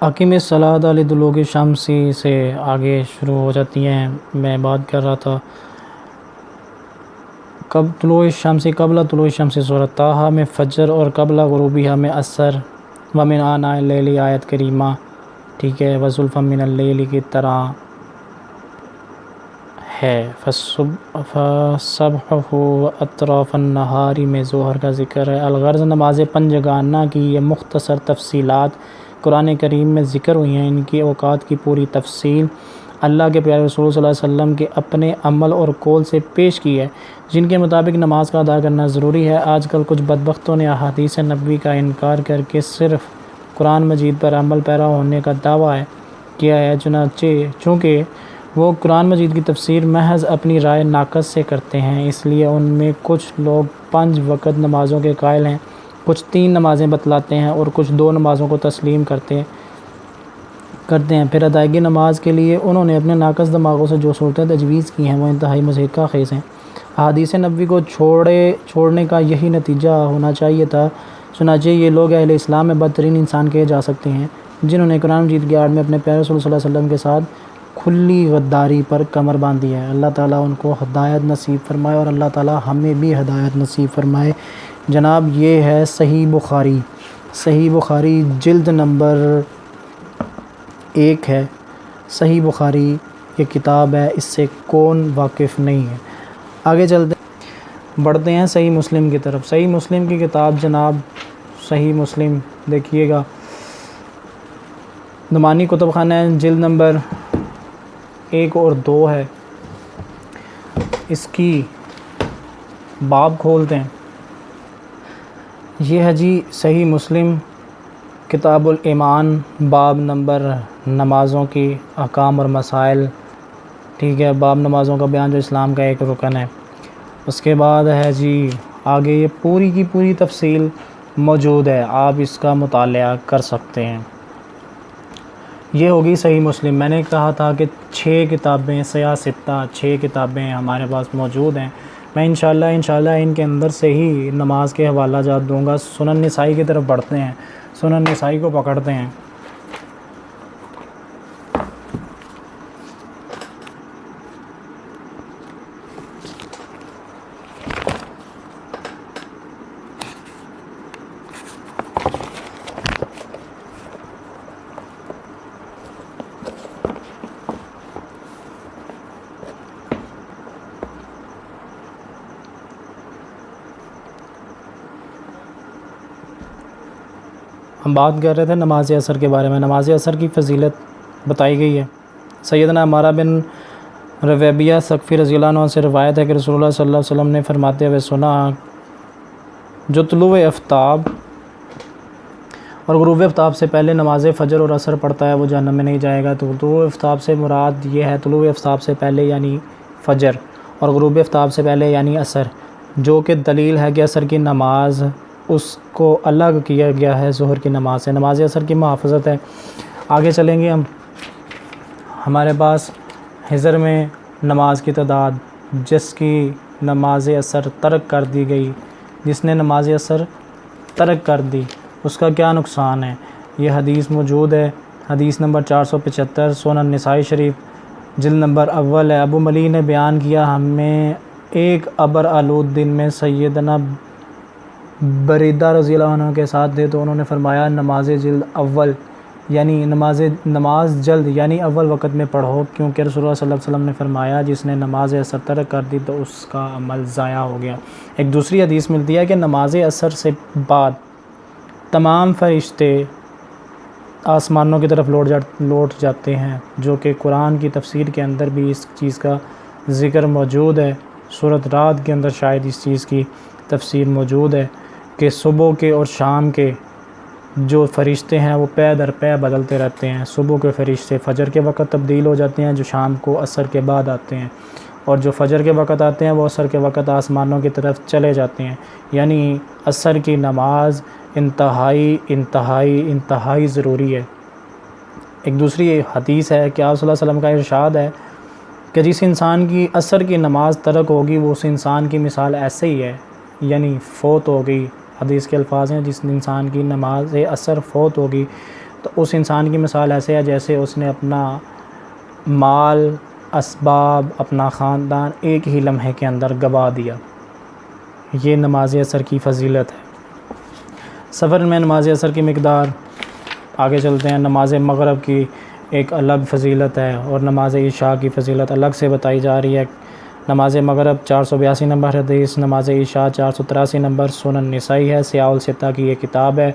حکیم الصلاۃ لدلوک شمسی سے آگے شروع ہو جاتی ہیں۔ میں بات کر رہا تھا قبل طلوع الشمس سورۃ طٰہٰ میں فجر اور قبل غروبیہ میں عصر، ومن آناء اللیل آیت کریمہ، ٹھیک ہے، وزلفا من اللیل کی طرح ہے۔ فصبحہ واطراف النہار میں ظہر کا ذکر ہے۔ الغرض نماز پنجگانہ کی یہ مختصر تفصیلات قرآن کریم میں ذکر ہوئی ہیں۔ ان کی اوقات کی پوری تفصیل اللہ کے پیارے رسول صلی اللہ علیہ وسلم کے اپنے عمل اور قول سے پیش کی ہے، جن کے مطابق نماز کا ادا کرنا ضروری ہے۔ آج کل کچھ بدبختوں نے احادیث نبوی کا انکار کر کے صرف قرآن مجید پر عمل پیرا ہونے کا دعویٰ کیا ہے، چونکہ وہ قرآن مجید کی تفسیر محض اپنی رائے ناقص سے کرتے ہیں، اس لیے ان میں کچھ لوگ 5 وقت نمازوں کے قائل ہیں، کچھ 3 نمازیں بتلاتے ہیں اور کچھ 2 نمازوں کو تسلیم کرتے ہیں۔ پھر ادائیگی نماز کے لیے انہوں نے اپنے ناقص دماغوں سے جو صورتیں تجویز کی ہیں وہ انتہائی مضحکہ خیز ہیں۔ احادیث نبوی کو چھوڑنے کا یہی نتیجہ ہونا چاہیے تھا۔ چنانچہ یہ لوگ اہل اسلام میں بدترین انسان کہے جا سکتے ہیں، جنہوں نے قرآن مجید کی آڑ میں اپنے پیارے رسول صلی اللہ علیہ وسلم کے ساتھ کھلی غداری پر کمر باندھی ہے۔ اللہ تعالیٰ ان کو ہدایت نصیب فرمائے اور اللہ تعالیٰ ہمیں بھی ہدایت نصیب فرمائے۔ جناب یہ ہے صحیح بخاری جلد نمبر 1 ہے۔ صحیح بخاری یہ کتاب ہے، اس سے کون واقف نہیں ہے۔ آگے بڑھتے ہیں صحیح مسلم کی طرف۔ صحیح مسلم کی کتاب جناب صحیح مسلم دیکھیے گا، نعمانی کتب خانہ جلد نمبر 1 اور 2 ہے۔ اس کی باب کھولتے ہیں، یہ ہے جی صحیح مسلم کتاب الایمان، باب نمبر نمازوں کی احکام اور مسائل، ٹھیک ہے، باب نمازوں کا بیان جو اسلام کا ایک رکن ہے۔ اس کے بعد ہے جی آگے یہ پوری کی پوری تفصیل موجود ہے، آپ اس کا مطالعہ کر سکتے ہیں۔ یہ ہوگی صحیح مسلم۔ میں نے کہا تھا کہ 6 کتابیں 6 کتابیں ہمارے پاس موجود ہیں۔ میں انشاءاللہ ان کے اندر سے ہی نماز کے حوالہ جات دوں گا۔ سنن نسائی کی طرف بڑھتے ہیں، سنن نسائی کو پکڑتے ہیں۔ ہم بات کر رہے تھے نماز عصر کے بارے میں۔ نماز عصر کی فضیلت بتائی گئی ہے۔ سیدنا عمارہ بن ربیعہ ثقفی رضی اللہ عنہ سے روایت ہے کہ رسول اللہ صلی اللہ علیہ وسلم نے فرماتے ہوئے سنا، جو طلوع آفتاب اور غروب آفتاب سے پہلے نماز فجر اور عصر پڑھتا ہے وہ جہنم میں نہیں جائے گا۔ تو طلوع آفتاب سے مراد یہ ہے طلوع آفتاب سے پہلے یعنی فجر، اور غروب آفتاب سے پہلے یعنی عصر، جو کہ دلیل ہے کہ عصر کی نماز اس کو الگ کیا گیا ہے ظہر کی نماز سے۔ نماز عصر کی محافظت ہے۔ آگے چلیں گے ہمارے پاس حضر میں نماز کی تعداد، جس کی نماز عصر ترک کر دی گئی، جس نے نماز عصر ترک کر دی اس کا کیا نقصان ہے، یہ حدیث موجود ہے۔ حدیث نمبر 475 سنن نسائی شریف جلد نمبر 1 ہے۔ ابو ملی نے بیان کیا، ہمیں ایک ابر آلود دن میں سیدنا بریدہ رضی اللہ عنہ کے ساتھ تھے، تو انہوں نے فرمایا نماز جلد اول یعنی نماز جلد یعنی اول وقت میں پڑھو، کیونکہ رسول اللہ صلی اللہ علیہ وسلم نے فرمایا جس نے نماز عصر ترک کر دی تو اس کا عمل ضائع ہو گیا۔ ایک دوسری حدیث ملتی ہے کہ نماز عصر سے بعد تمام فرشتے آسمانوں کی طرف لوٹ جاتے ہیں، جو کہ قرآن کی تفسیر کے اندر بھی اس چیز کا ذکر موجود ہے۔ سورۃ رعد کے اندر شاید اس چیز کی تفسیر موجود ہے کہ صبح کے اور شام کے جو فرشتے ہیں وہ پے در پے بدلتے رہتے ہیں۔ صبح کے فرشتے فجر کے وقت تبدیل ہو جاتے ہیں، جو شام کو عصر کے بعد آتے ہیں، اور جو فجر کے وقت آتے ہیں وہ عصر کے وقت آسمانوں کی طرف چلے جاتے ہیں۔ یعنی عصر کی نماز انتہائی ضروری ہے۔ ایک دوسری حدیث ہے کہ آپ صلی اللہ علیہ وسلم کا ارشاد ہے کہ جس انسان کی عصر کی نماز ترک ہوگی وہ اس انسان کی مثال ایسے ہی ہے، یعنی فوت ہو گئی۔ حدیث کے الفاظ ہیں جس انسان کی نماز عصر فوت ہوگی تو اس انسان کی مثال ایسے ہے جیسے اس نے اپنا مال، اسباب، اپنا خاندان ایک ہی لمحے کے اندر گوا دیا۔ یہ نماز عصر کی فضیلت ہے۔ سفر میں نماز عصر کی مقدار، آگے چلتے ہیں۔ نماز مغرب کی ایک الگ فضیلت ہے اور نماز عشاء کی فضیلت الگ سے بتائی جا رہی ہے۔ نماز مغرب 482 نمبر حدیث، نماز عشاء 483 نمبر سنن نسائی ہے، سیاہ الستہ کی یہ کتاب ہے۔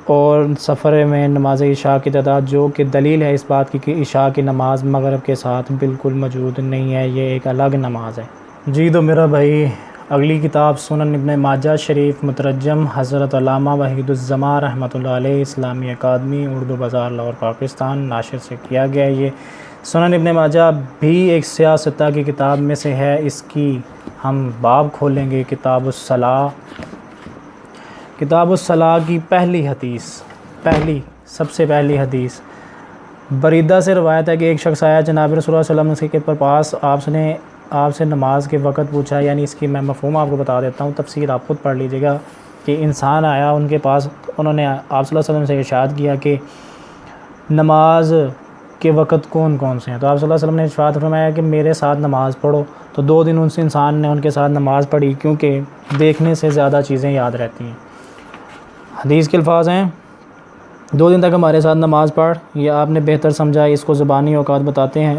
اور سفر میں نماز عشاء کی تعداد جو کہ دلیل ہے اس بات کی کہ عشاء کی نماز مغرب کے ساتھ بالکل موجود نہیں ہے، یہ ایک الگ نماز ہے۔ جی تو میرا بھائی اگلی کتاب سنن ابن ماجہ شریف، مترجم حضرت علامہ وحید الزماں رحمۃ اللہ علیہ، اسلامی اکادمی اردو بازار لاہور پاکستان، ناشر سے کیا گیا ہے۔ یہ سنن ابن ماجہ بھی ایک سیاہ ستہ کی کتاب میں سے ہے۔ اس کی ہم باب کھولیں گے، کتاب الصلاۃ۔ کتاب الصلاۃ کی پہلی حدیث، سب سے پہلی حدیث بریدہ سے روایت ہے کہ ایک شخص آیا جناب رسول اللہ صلی اللہ علیہ وسلم کے پاس، آپ سے نماز کے وقت پوچھا، یعنی اس کی میں مفہوم آپ کو بتا دیتا ہوں، تفسیر آپ خود پڑھ لیجیے گا کہ انسان آیا ان کے پاس، انہوں نے آپ صلی اللہ علیہ وسلم سے ارشاد کیا کہ نماز کے وقت کون کون سے ہیں؟ تو آپ صلی اللہ علیہ وسلم نے ارشاد فرمایا کہ میرے ساتھ نماز پڑھو۔ تو 2 دن ان سے انسان نے ان کے ساتھ نماز پڑھی، کیونکہ دیکھنے سے زیادہ چیزیں یاد رہتی ہیں۔ حدیث کے الفاظ ہیں، 2 دن تک ہمارے ساتھ نماز پڑھ، یہ آپ نے بہتر سمجھا اس کو زبانی اوقات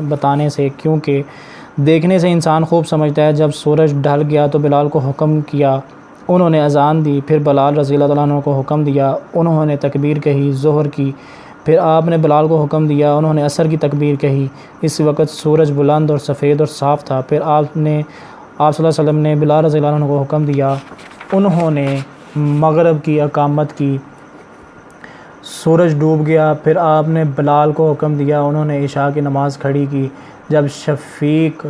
بتانے سے، کیونکہ دیکھنے سے انسان خوب سمجھتا ہے۔ جب سورج ڈھل گیا تو بلال کو حکم کیا، انہوں نے اذان دی، پھر بلال رضی اللہ عنہ کو حکم دیا، انہوں نے تکبیر کہی، ظہر کی، پھر آپ نے بلال کو حکم دیا، انہوں نے عصر کی تکبیر کہی۔ اس وقت سورج بلند اور سفید اور صاف تھا۔ پھر آپ صلی اللہ علیہ وسلم نے بلال رضی اللہ عنہ کو حکم دیا، انہوں نے مغرب کی اقامت کی، سورج ڈوب گیا، پھر آپ نے بلال کو حکم دیا، انہوں نے عشاء کی نماز کھڑی کی۔ جب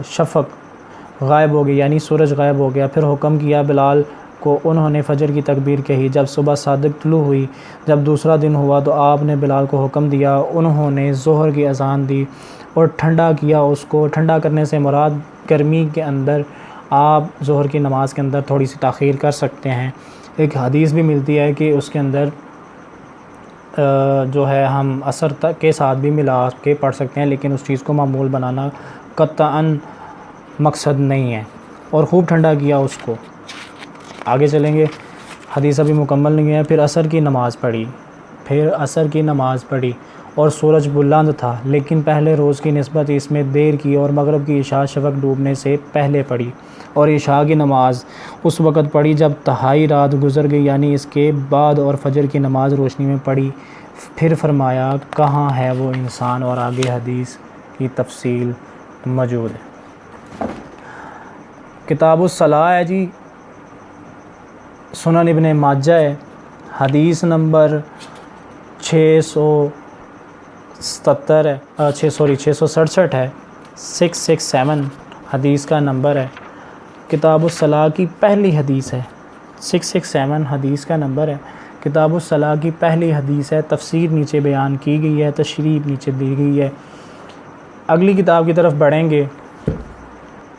شفق غائب ہو گئی یعنی سورج غائب ہو گیا، پھر حکم کیا بلال کو، انہوں نے فجر کی تکبیر کہی۔ جب صبح صادق طلوع ہوئی، جب دوسرا دن ہوا تو آپ نے بلال کو حکم دیا، انہوں نے ظہر کی اذان دی اور ٹھنڈا کیا اس کو۔ ٹھنڈا کرنے سے مراد گرمی کے اندر آپ ظہر کی نماز کے اندر تھوڑی سی تاخیر کر سکتے ہیں۔ ایک حدیث بھی ملتی ہے کہ اس کے اندر جو ہے ہم عصر تک کے ساتھ بھی ملا کے پڑھ سکتے ہیں، لیکن اس چیز کو معمول بنانا قطعاً مقصد نہیں ہے۔ اور خوب ٹھنڈا کیا اس کو۔ آگے چلیں گے، حدیث ابھی مکمل نہیں ہے۔ پھر عصر کی نماز پڑھی اور سورج بلند تھا، لیکن پہلے روز کی نسبت اس میں دیر کی، اور مغرب کی عشاء شفق ڈوبنے سے پہلے پڑھی، اور عشاء کی نماز اس وقت پڑھی جب تہائی رات گزر گئی، یعنی اس کے بعد، اور فجر کی نماز روشنی میں پڑھی۔ پھر فرمایا کہاں ہے وہ انسان، اور آگے حدیث کی تفصیل موجود ہے۔ کتاب الصلاۃ ہے جی، سنن ابن ماجہ ہے، حدیث نمبر 667 ہے، 667 ہے، 667 حدیث کا نمبر ہے۔ کتاب الصلاۃ کی پہلی حدیث ہے، 667 حدیث کا نمبر ہے۔ کتاب الصلاۃ کی پہلی حدیث ہے، تفسیر نیچے بیان کی گئی ہے، تشریح نیچے دی گئی ہے۔ اگلی کتاب کی طرف بڑھیں گے،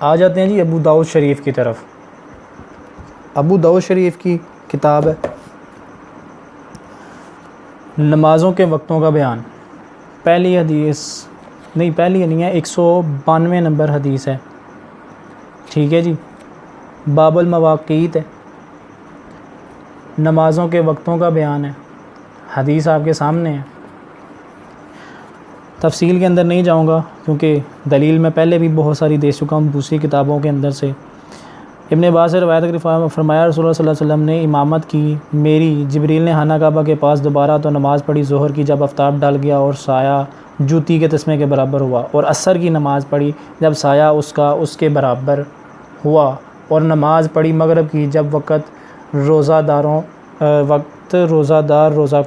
آ جاتے ہیں جی ابو داؤد شریف کی طرف۔ ابو داؤد شریف کی کتاب ہے نمازوں کے وقتوں کا بیان۔ پہلی نہیں ہے، 192 نمبر حدیث ہے، ٹھیک ہے جی۔ باب المواقیت ہے، نمازوں کے وقتوں کا بیان ہے۔ حدیث آپ کے سامنے ہے، تفصیل کے اندر نہیں جاؤں گا کیونکہ دلیل میں پہلے بھی بہت ساری دے چکا ہوں دوسری کتابوں کے اندر سے۔ ابن عباس سے روایت فرمایا رسول اللہ صلی اللہ علیہ وسلم نے امامت کی میری، جبریل نے خانہ کعبہ کے پاس دوبارہ تو نماز پڑھی ظہر کی جب آفتاب ڈل گیا اور سایہ جوتی کے تسمے کے برابر ہوا، اور عصر کی نماز پڑھی جب سایہ اس کے برابر ہوا، اور نماز پڑھی مغرب کی جب روزہ دار روزہ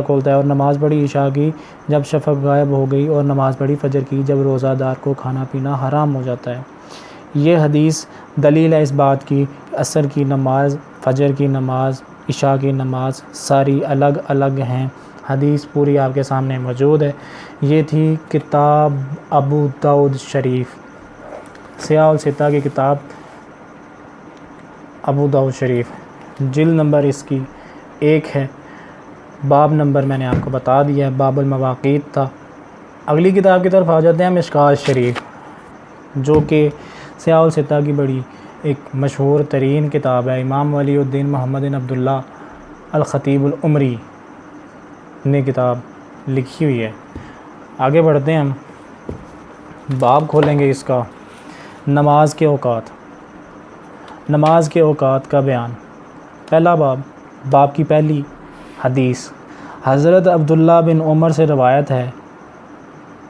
کھولتا ہے، اور نماز پڑھی عشاء کی جب شفق غائب ہو گئی، اور نماز پڑھی فجر کی جب روزہ دار کو کھانا پینا حرام ہو جاتا ہے۔ یہ حدیث دلیل ہے اس بات کی کہ عصر کی نماز، فجر کی نماز، عشاء کی نماز ساری الگ الگ ہیں۔ حدیث پوری آپ کے سامنے موجود ہے۔ یہ تھی کتاب ابو داؤد شریف، سیاہ الستہ کی کتاب ابو داؤد شریف، جلد نمبر اس کی 1 ہے۔ باب نمبر میں نے آپ کو بتا دیا ہے، باب المواقیت تھا۔ اگلی کتاب کی طرف آ جاتے ہیں، مشکوٰۃ شریف، جو کہ سیاہ الستہ کی بڑی ایک مشہور ترین کتاب ہے۔ امام ولی الدین محمد بن عبداللہ الخطیب العمری نے کتاب لکھی ہوئی ہے۔ آگے بڑھتے ہیں، ہم باب کھولیں گے اس کا، نماز کے اوقات، نماز کے اوقات کا بیان۔ پہلا باب، باب کی پہلی حدیث، حضرت عبداللہ بن عمر سے روایت ہے،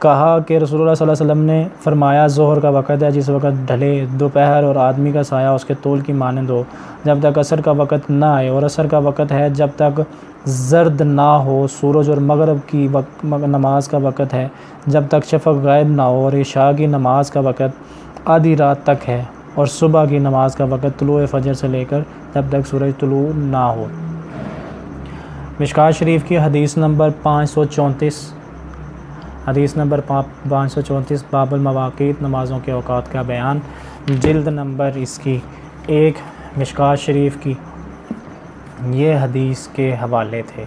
کہا کہ رسول اللہ صلی اللہ علیہ وسلم نے فرمایا، ظہر کا وقت ہے جس وقت ڈھلے دوپہر اور آدمی کا سایہ اس کے طول کی مانند ہو، جب تک عصر کا وقت نہ آئے، اور عصر کا وقت ہے جب تک زرد نہ ہو سورج، اور مغرب کی نماز کا وقت ہے جب تک شفق غائب نہ ہو، اور عشاء کی نماز کا وقت آدھی رات تک ہے، اور صبح کی نماز کا وقت طلوع فجر سے لے کر جب تک سورج طلوع نہ ہو۔ مشکوٰۃ شریف کی حدیث نمبر 534، حدیث نمبر 534، باب المواقیت، نمازوں کے اوقات کا بیان، جلد نمبر اس کی 1، مشکوٰۃ شریف کی یہ حدیث کے حوالے تھے۔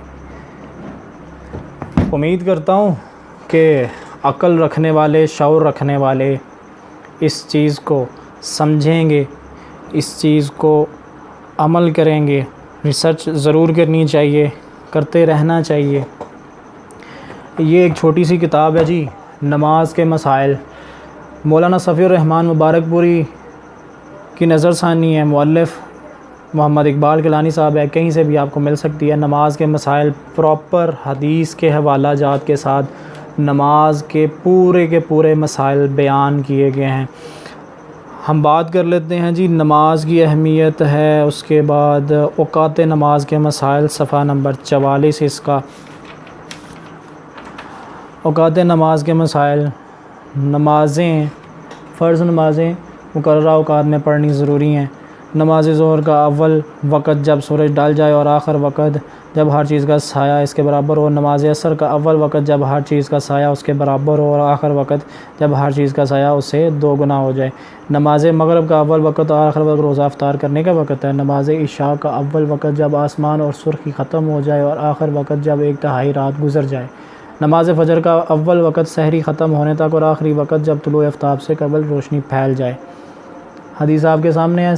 امید کرتا ہوں کہ عقل رکھنے والے، شعور رکھنے والے اس چیز کو سمجھیں گے، اس چیز کو عمل کریں گے۔ ریسرچ ضرور کرنی چاہیے، کرتے رہنا چاہیے۔ یہ ایک چھوٹی سی کتاب ہے جی، نماز کے مسائل، مولانا صفی الرحمن مبارک پوری کی نظر ثانی ہے، مؤلف محمد اقبال گیلانی صاحب ہے، کہیں سے بھی آپ کو مل سکتی ہے۔ نماز کے مسائل پراپر حدیث کے حوالہ جات کے ساتھ نماز کے پورے مسائل بیان کیے گئے ہیں۔ ہم بات کر لیتے ہیں جی، نماز کی اہمیت ہے، اس کے بعد اوقات نماز کے مسائل، صفحہ نمبر 44 اس کا۔ اوقات نماز کے مسائل، نمازیں، فرض نمازیں مقررہ اوقات میں پڑھنی ضروری ہیں۔ نماز ظہر کا اول وقت جب سورج ڈال جائے اور آخر وقت جب ہر چیز کا سایہ اس کے برابر ہو۔ نماز عصر کا اول وقت جب ہر چیز کا سایہ اس کے برابر ہو، اور آخر وقت جب ہر چیز کا سایہ اس سے 2 گنا ہو جائے۔ نماز مغرب کا اول وقت اور آخر وقت روزہ افطار کرنے کا وقت ہے۔ نماز عشاء کا اول وقت جب آسمان اور سرخی ختم ہو جائے، اور آخر وقت جب 1/2 رات گزر جائے۔ نماز فجر کا اول وقت سحری ختم ہونے تک، اور آخری وقت جب طلوع آفتاب سے قبل روشنی پھیل جائے۔ حدیث آپ کے سامنے ہے،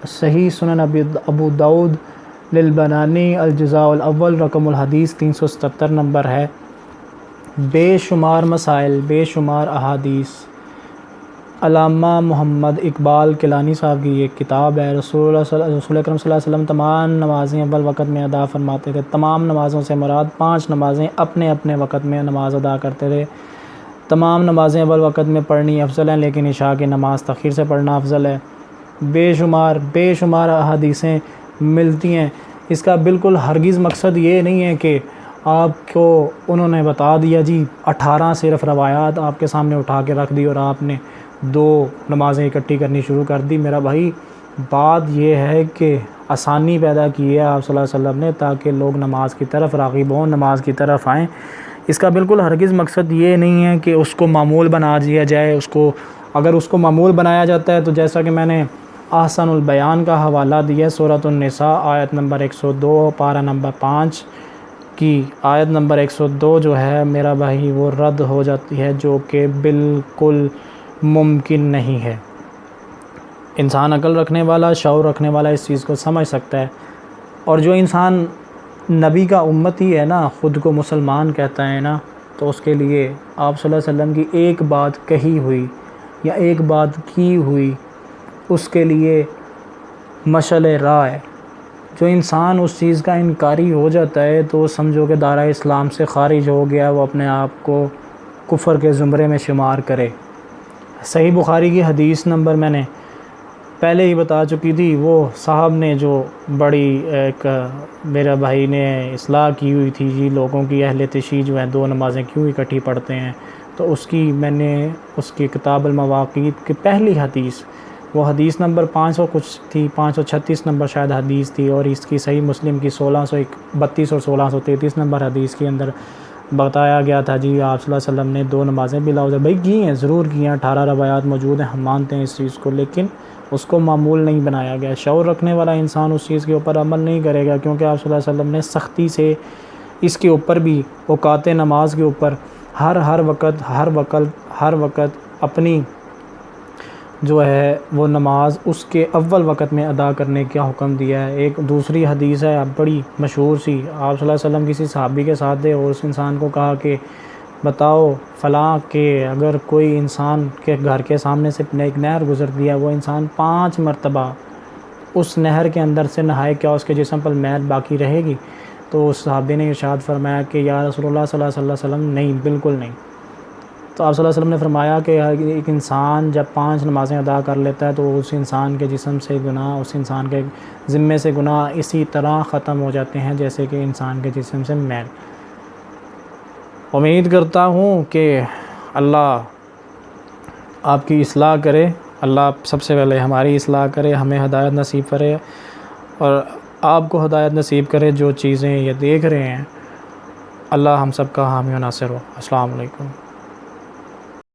صحیح سنن ابو داؤد للبنانی الجزاء الاول، رقم الحدیث 377 نمبر ہے۔ بے شمار مسائل، بے شمار احادیث، علامہ محمد اقبال کیلانی صاحب کی یہ کتاب ہے۔ رسول اکرم صلی اللہ علیہ وسلم تمام نمازیں اول وقت میں ادا فرماتے تھے۔ تمام نمازوں سے مراد 5 نمازیں اپنے اپنے وقت میں نماز ادا کرتے تھے۔ تمام نمازیں اول وقت میں پڑھنی افضل ہیں، لیکن عشاء کی نماز تاخیر سے پڑھنا افضل ہے۔ بے شمار احادیثیں ملتی ہیں۔ اس کا بالکل ہرگز مقصد یہ نہیں ہے کہ آپ کو انہوں نے بتا دیا جی 18 صرف روایات آپ کے سامنے اٹھا کے رکھ دی اور آپ نے 2 نمازیں اکٹھی کرنی شروع کر دی۔ میرا بھائی، بات یہ ہے کہ آسانی پیدا کی ہے آپ صلی اللہ علیہ وسلم نے، تاکہ لوگ نماز کی طرف راغب ہوں، نماز کی طرف آئیں۔ اس کا بالکل ہرگز مقصد یہ نہیں ہے کہ اس کو معمول بنا دیا جائے۔ اگر اس کو معمول بنایا جاتا ہے تو جیسا کہ میں نے احسن البیان کا حوالہ دیا، سورۃ النساء آیت نمبر 102، پارہ نمبر 5 کی آیت نمبر 102 جو ہے میرا بھائی وہ رد ہو جاتی ہے، جو کہ بالکل ممکن نہیں ہے۔ انسان عقل رکھنے والا، شعور رکھنے والا اس چیز کو سمجھ سکتا ہے۔ اور جو انسان نبی کا امتی ہے نا، خود کو مسلمان کہتا ہے نا، تو اس کے لیے آپ صلی اللہ علیہ وسلم کی ایک بات کہی ہوئی یا ایک بات کی ہوئی اس کے لیے مشعل راہ ہے۔ جو انسان اس چیز کا انکاری ہو جاتا ہے تو سمجھو کہ دائرہ اسلام سے خارج ہو گیا، وہ اپنے آپ کو کفر کے زمرے میں شمار کرے۔ صحیح بخاری کی حدیث نمبر میں نے پہلے ہی بتا چکی تھی، وہ صاحب نے جو بڑی ایک میرا بھائی نے اصلاح کی ہوئی تھی جی لوگوں کی، اہل تشیع جو ہیں 2 نمازیں کیوں اکٹھی پڑھتے ہیں، تو اس کی میں نے اس کی کتاب المواقیت کی پہلی حدیث، وہ حدیث نمبر 500 کچھ تھی، 536 نمبر شاید حدیث تھی، اور اس کی صحیح مسلم کی 1632 اور 1633 نمبر حدیث کے اندر بتایا گیا تھا جی آپ صلی اللہ علیہ وسلم نے 2 نمازیں بلا عذر بھائی کی ہیں، ضرور کی ہیں، 18 روایات موجود ہیں، ہم مانتے ہیں اس چیز کو، لیکن اس کو معمول نہیں بنایا گیا۔ شعور رکھنے والا انسان اس چیز کے اوپر عمل نہیں کرے گا، کیونکہ آپ صلی اللہ علیہ وسلم نے سختی سے اس کے اوپر بھی اوقات نماز کے اوپر ہر وقت اپنی جو ہے وہ نماز اس کے اول وقت میں ادا کرنے کا حکم دیا ہے۔ ایک دوسری حدیث ہے بڑی مشہور سی، آپ صلی اللہ علیہ وسلم کسی صحابی کے ساتھ تھے اور اس انسان کو کہا کہ بتاؤ فلاں کہ اگر کوئی انسان کے گھر کے سامنے سے ایک نہر گزرتی ہے، وہ انسان 5 مرتبہ اس نہر کے اندر سے نہائے، کیا اس کے جسم پر میل باقی رہے گی؟ تو اس صحابی نے ارشاد فرمایا کہ یا رسول اللہ صلی اللہ علیہ وسلم نہیں، بالکل نہیں۔ تو آپ صلی اللہ علیہ وسلم نے فرمایا کہ ایک انسان جب 5 نمازیں ادا کر لیتا ہے تو اس انسان کے جسم سے گناہ، اس انسان کے ذمے سے گناہ اسی طرح ختم ہو جاتے ہیں جیسے کہ انسان کے جسم سے میل۔ امید کرتا ہوں کہ اللہ آپ کی اصلاح کرے، اللہ سب سے پہلے ہماری اصلاح کرے، ہمیں ہدایت نصیب کرے اور آپ کو ہدایت نصیب کرے۔ جو چیزیں یہ دیکھ رہے ہیں، اللہ ہم سب کا حامی و ناصر ہو۔ السلام علیکم۔